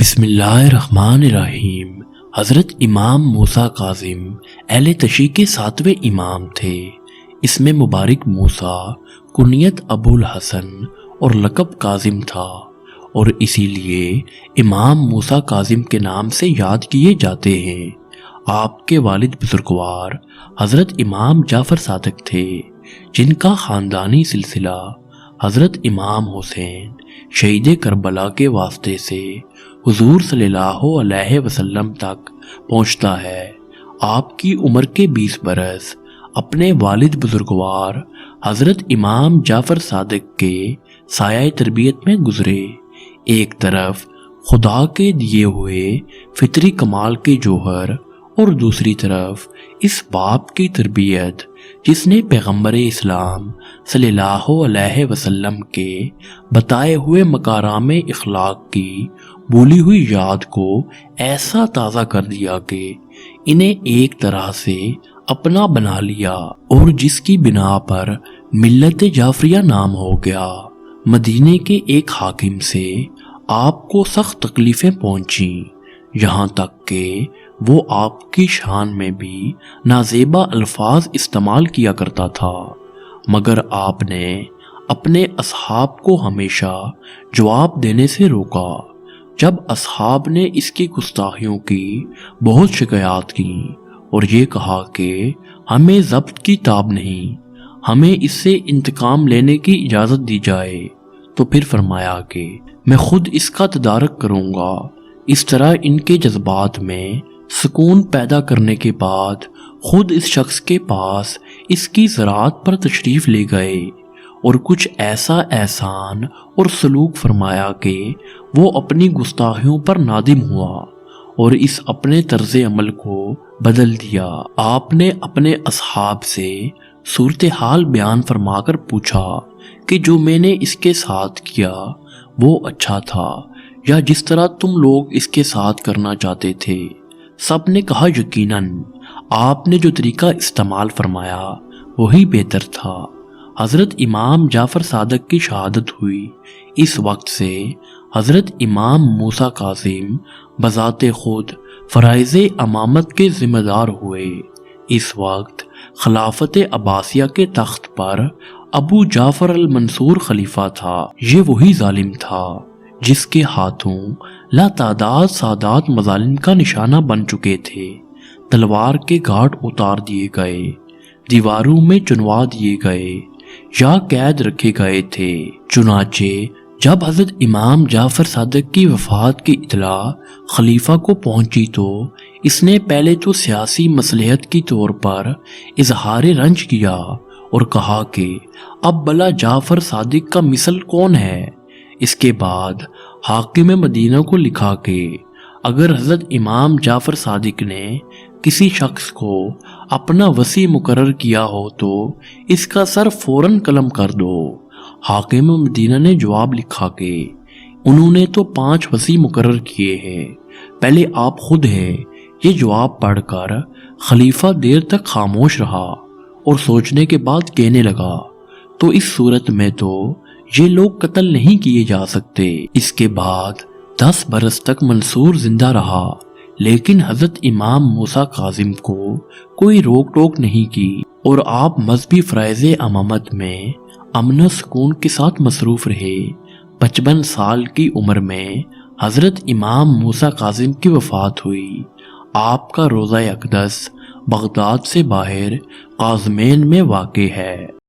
بسم اللہ الرحمن الرحیم۔ حضرت امام موسیٰ کاظم اہل تشیع کے 7ویں امام تھے۔ اس میں مبارک موسیٰ کنیت ابو الحسن اور لقب کاظم تھا، اور اسی لیے امام موسیٰ کاظم کے نام سے یاد کیے جاتے ہیں۔ آپ کے والد بزرگوار حضرت امام جعفر صادق تھے، جن کا خاندانی سلسلہ حضرت امام حسین شہید کربلا کے واسطے سے حضور صلی اللہ علیہ وسلم تک پہنچتا ہے۔ آپ کی عمر کے 20 برس اپنے والد بزرگوار حضرت امام جعفر صادق کے سایہ تربیت میں گزرے۔ ایک طرف خدا کے دیے ہوئے فطری کمال کے جوہر، اور دوسری طرف اس باپ کی تربیت جس نے پیغمبر اسلام صلی اللہ علیہ وسلم کے بتائے ہوئے مکارم اخلاق کی بھولی ہوئی یاد کو ایسا تازہ کر دیا کہ انہیں ایک طرح سے اپنا بنا لیا، اور جس کی بنا پر ملت جعفریہ نام ہو گیا۔ مدینے کے ایک حاکم سے آپ کو سخت تکلیفیں پہنچیں، یہاں تک کہ وہ آپ کی شان میں بھی نازیبا الفاظ استعمال کیا کرتا تھا، مگر آپ نے اپنے اصحاب کو ہمیشہ جواب دینے سے روکا۔ جب اصحاب نے اس کی گستاخیوں کی بہت شکایات کی اور یہ کہا کہ ہمیں ضبط کی تاب نہیں، ہمیں اس سے انتقام لینے کی اجازت دی جائے، تو پھر فرمایا کہ میں خود اس کا تدارک کروں گا۔ اس طرح ان کے جذبات میں سکون پیدا کرنے کے بعد خود اس شخص کے پاس اس کی زراعت پر تشریف لے گئے، اور کچھ ایسا احسان اور سلوک فرمایا کہ وہ اپنی گستاخیوں پر نادم ہوا اور اس اپنے طرز عمل کو بدل دیا۔ آپ نے اپنے اصحاب سے صورتحال بیان فرما کر پوچھا کہ جو میں نے اس کے ساتھ کیا وہ اچھا تھا، یا جس طرح تم لوگ اس کے ساتھ کرنا چاہتے تھے؟ سب نے کہا یقیناً آپ نے جو طریقہ استعمال فرمایا وہی بہتر تھا۔ حضرت امام جعفر صادق کی شہادت ہوئی۔ اس وقت سے حضرت امام موسیٰ کاظم بذات خود فرائض امامت کے ذمہ دار ہوئے۔ اس وقت خلافت عباسیہ کے تخت پر ابو جعفر المنصور خلیفہ تھا۔ یہ وہی ظالم تھا جس کے ہاتھوں لاتعداد سادات مظالم کا نشانہ بن چکے تھے۔ تلوار کے گھاٹ اتار دیے گئے، دیواروں میں چنوا دیے گئے یا قید رکھے گئے تھے۔ چنانچہ جب حضرت امام جعفر صادق کی وفات کی اطلاع خلیفہ کو پہنچی تو اس نے پہلے تو سیاسی مصلحت کی طور پر اظہار رنج کیا اور کہا کہ اب بلا جعفر صادق کا مثل کون ہے۔ اس کے بعد حاکم مدینہ کو لکھا کہ اگر حضرت امام جعفر صادق نے کسی شخص کو اپنا وصی مقرر کیا ہو تو اس کا سر فوراً قلم کر دو۔ حاکم مدینہ نے جواب لکھا کہ انہوں نے تو 5 وصی مقرر کیے ہیں، پہلے آپ خود ہیں۔ یہ جواب پڑھ کر خلیفہ دیر تک خاموش رہا اور سوچنے کے بعد کہنے لگا، تو اس صورت میں تو یہ لوگ قتل نہیں کیے جا سکتے۔ اس کے بعد 10 برس تک منصور زندہ رہا، لیکن حضرت امام موسیٰ کاظم کو کوئی روک ٹوک نہیں کی، اور آپ مذہبی فرائض امامت میں امن و سکون کے ساتھ مصروف رہے۔ 55 سال کی عمر میں حضرت امام موسیٰ کاظم کی وفات ہوئی۔ آپ کا روضہ اقدس بغداد سے باہر قازمین میں واقع ہے۔